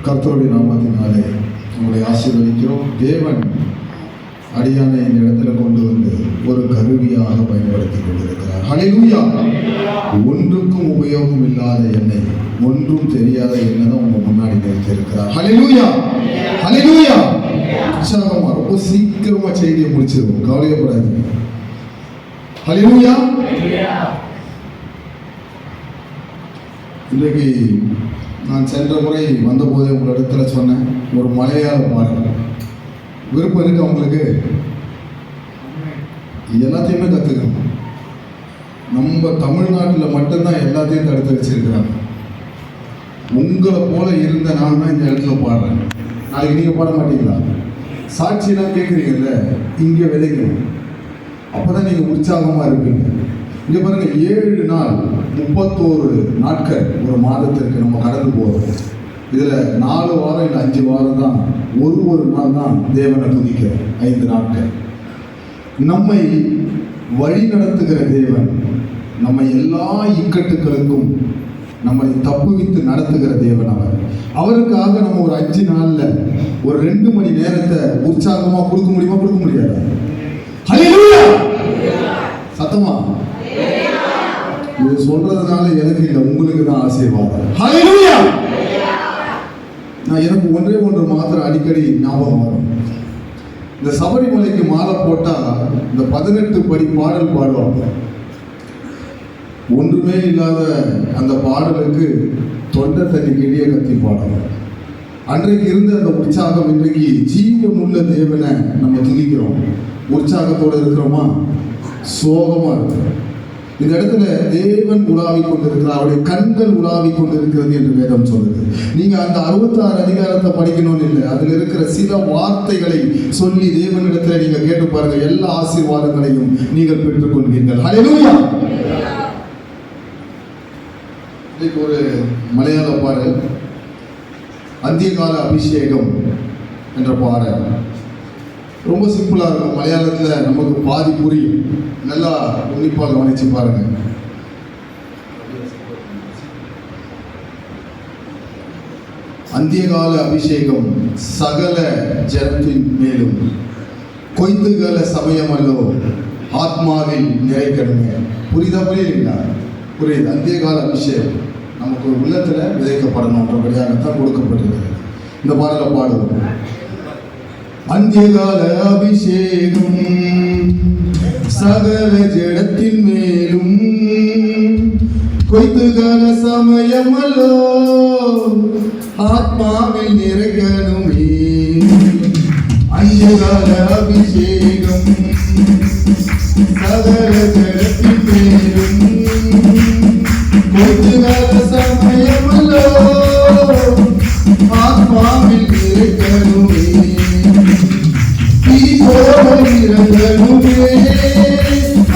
கர்த்தருடைய நாமத்தினாலே உங்களை ஆசீர்வதிக்கிறோம். தேவன் அடியானை இந்த இடத்துல கொண்டு வந்து ஒரு கருவியாக பயன்படுத்தி கொண்டிருக்கிறார். ஹல்லேலூயா. ஒன்றுக்கும் உபயோகம் இல்லாத என்னை, ஒன்றும் தெரியாத என்ன தான் உங்க முன்னாடி நிறுத்தியிருக்கிறார். ஹல்லேலூயா, ஹல்லேலூயா. உற்சாகமா ரொம்ப சீக்கிரமா செய்தியை முடிச்சிருவோம், கவலையப்படாதீங்க. ஹல்லேலூயா. இன்றைக்கு நான் சென்ற முறை வந்தபோதே உங்களிடத்துல சொன்னேன், ஒரு மலையாள பாடல் விருப்பம் இருக்கு அவங்களுக்கு, எல்லாத்தையுமே கற்றுக்கணும். நம்ம தமிழ்நாட்டில் மட்டும்தான் எல்லாத்தையும் தடுத்து வச்சிருக்கிறாங்க. உங்களை போல இருந்த நான் தான் இந்த இடத்துல பாடுறேன். நாளைக்கு நீங்கள் பாட மாட்டீங்களா? சாட்சியெல்லாம் கேட்குறீங்கல்ல, இங்கே விதைக்கணும். அப்போ தான் நீங்கள் உற்சாகமாக இருப்பீங்க. இங்கே பாருங்கள், 7 நாள் 31 நாட்கள் ஒரு மாதத்திற்கு நம்ம கடந்து போகிறோம். இதில் 4 வாரம் இல்லை 5 வாரம் தான், ஒரு நாள் தான் தேவனை துதிக்கிறோம். 5 நாட்கள் நம்மை வழி நடத்துகிற தேவன், நம்ம எல்லா இக்கட்டுகளுக்கும் நம்மை தப்புவித்து நடத்துகிற தேவன் அவர். அவருக்காக நம்ம ஒரு 5 நாளில் ஒரு 2 மணி நேரத்தை உற்சாகமாக கொடுக்க முடியுமா? கொடுக்க முடியாது. ஹல்லேலூயா. சத்தமா இது சொல்றதுனால எனக்கு இல்லை, உங்களுக்கு தான் ஆசீர்வாதம். ஹல்லேலூயா. நான் எனக்கு ஒன்று மாத்திரம் அடிக்கடி ஞாபகம் வரும். இந்த சபரிமலைக்கு மாலை போட்டா இந்த 18 படி பாடல் பாடுவாங்க. ஒன்றுமே இல்லாத அந்த பாடலுக்கு தொண்டை தண்ணி கிளிய கத்தி பாடுவாங்க. அன்றைக்கு இருந்த அந்த உற்சாகம் இன்றைக்கு ஜீவன் உள்ள தேவனை நம்ம துதிக்கிறோம். உற்சாகத்தோடு இருக்கிறோமா? சோகமா இருக்கிறோம். இந்த இடத்துல தேவன் உலாவி கொண்டிருக்கிறார், அவருடைய கண்கள் உலாவி கொண்டிருக்கிறது என்று வேதம் சொல்லுது. நீங்க அந்த 66 அதிகாரத்தை படிக்கணும்னு இல்லை, அதுல இருக்கிற சில வார்த்தைகளை சொல்லி தேவனிடத்துல நீங்க கேட்டு பாருங்க, எல்லா ஆசீர்வாதங்களையும் நீங்கள் பெற்றுக் கொள்வீர்கள். ஹல்லேலூயா. இன்னைக்கு ஒரு மலையாள பாடல், அந்தியகால அபிஷேகம் என்ற பாடல். ரொம்ப சிம்பிளாக இருக்கும், மலையாளத்தில் நமக்கு பாதி புரியும். நல்லா உன்னிப்பாக கவனிச்சு பாருங்க. அந்தியகால அபிஷேகம் சகல ஜனத்தின் மேலும் கொய்த்துகால சமயமல்லோ ஆத்மாவில் நிறைக்கணுங்க. புரியுதா? புரியுதுங்களா? புரியுது. அந்தியகால அபிஷேகம் நமக்கு உள்ளத்தில் விதைக்கப்படணுன்றபடியாகத்தான் கொடுக்கப்பட்டிருக்கிறது. இந்த பாடலை பாடுவோம். அந்தியகால அபிஷேகம் சகல ஜடத்தின் மேலும் கொய்த்துகால சமயமல்லோ ஆத்மாவில் நிறைக்கணுமே. அந்தியகால அபிஷேகம் சகல ஜடத்தின் மேலும் கொய்த்துகால சமயமல்லோ ஆத்மாவில் நிறைக்கணுமே. இரங்கலுமே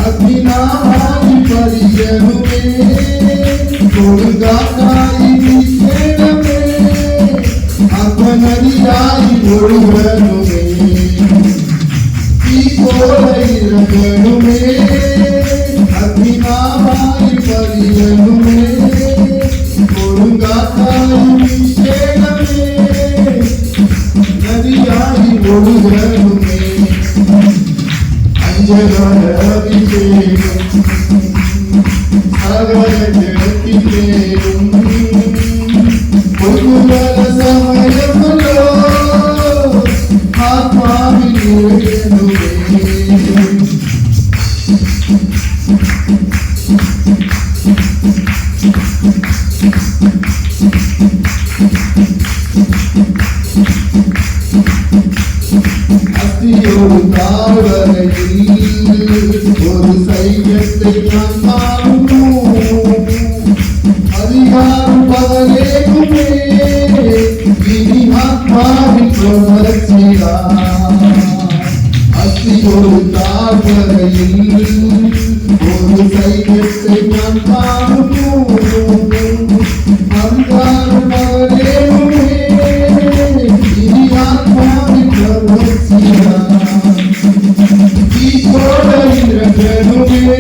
அக்னினாய் பரியனுமே கொடுங்காற்றாய் வீசணுமே அக்னநதியாய் ஒழுகணுமே. இரங்கலுமே அக்னினாய் பரியனுமே கொடுங்காற்றாய் வீசணுமே நதியாய் ஒழுகணுமே. அஞ்சகால அபிஷேகம் சகல ஜடத்தின் மேலும் கொய்த்துகால சமயமல்லோ ஆத்மாவில் நிறைக்கணுமே. அத்தியோடு தாழ்வரையில் ஒரு சைன்யத்தை நான் காணும். அதிகாரம் பகலேகுமே இனி ஆத்மாவில் பிரவர்த்தியா. அத்தியோடு தாழ்வரையில் ஒரு சைன்யத்தை நான் காணும். அதிகாரம் பகலேகுமே இனி ஆத்மாவில் பிரவர்த்தியா. இரங்கலுமே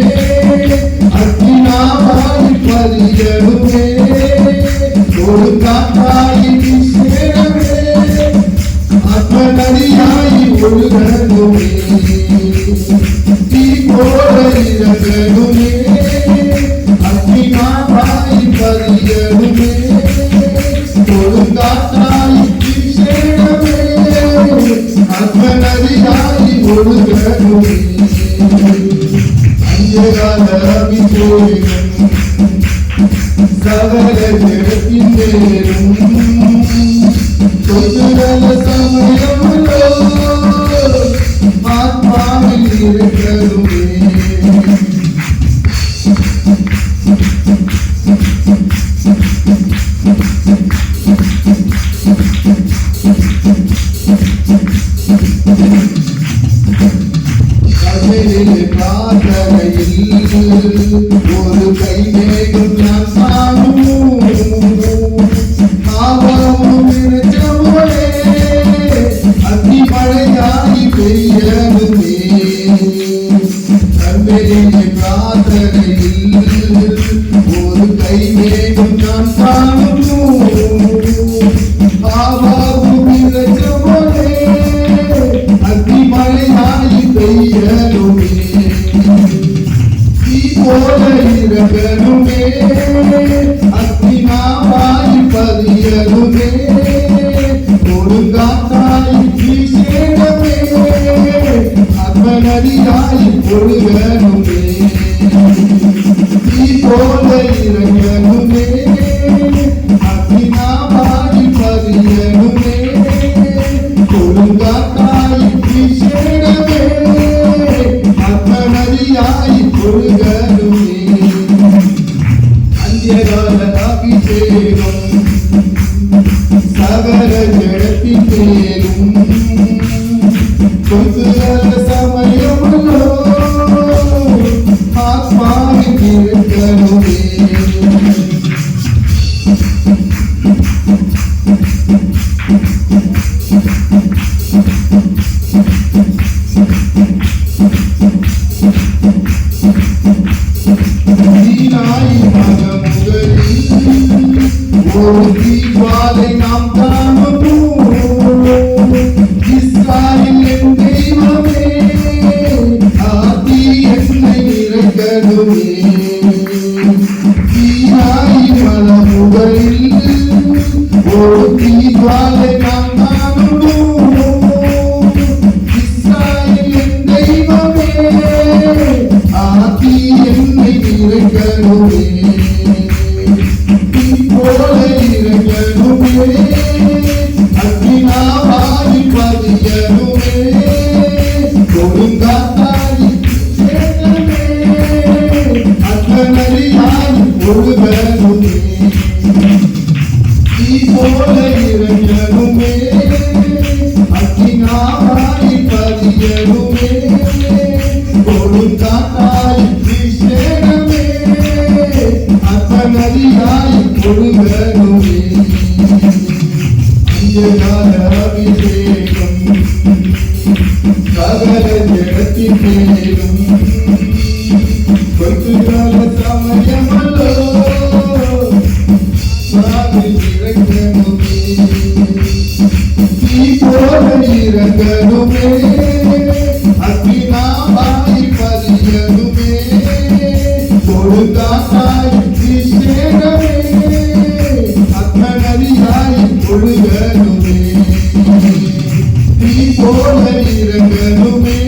சகல ஜெகத்தின் மேலும் தொழுதல சமயமல்லோ ஆத்மாவில் இருக்கணுமே. ஒரு கை மேகம் நான் காணும் ஆவாவும் நினைச்சவளே அத்தி மழையாகி பெய்யணுமே. கண்மையிலே பிரார்த்தனையில் ஒரு கை மேகம் நான் காணும் ஆவாவும் நினைச்சவளே அத்தி மழையாகி பெய்யணுமே. போல இருக்கணுமே அக்னிமாவாய் பதியணுமே கொடுங்காத்தாய் வீசேனமே அத்மநதியாய் ஒழுகணுமே. போல இருக்கணுமே அக்னிமாவாய் பதியணுமே கொடுங்காத்தாய் வீசேனமே அத்மநதியாய் ஒழுகணுமே. அபிஷேகம் சகல ஜெகத்தின் மேலும் தொழுதல சமயமல்லோ ஆத்மாவில் இருக்கணுமே. ஒரு தீபாலை நாம் காணவும் இஸ்ராயேல் என் தெய்வமே ஆதி என்னை இறக்கணுமே. தீராய் மனமுகளில் ஒரு தீபாலை நாம் காணவும் இஸ்ராயேல் என் தெய்வமே ஆதி என்னை இறக்கணுமே. போல இருக்கணுமே அக்னிமாவாய் பதியணுமே கொடுங்காத்தாய் வீசேனமே அத்மநதியாய் ஒழுகணுமே. போல இருக்கணுமே அக்னிமாவாய் பதியணுமே கொடுங்காத்தாய் வீசேனமே அத்மநதியாய் ஒழுகணுமே. அபிஷேகம் சகல ஜெகத்தின் மேலும் தொழுதல சமயமல்லோ இறக்கணுமே. போல இருக்கணுமே அக்னிமாவாய் பதியணுமே கொடுங்காத்தாய் வீசேனமே அத்மநதியாய் ஒழுகணுமே. போல இருக்கணுமே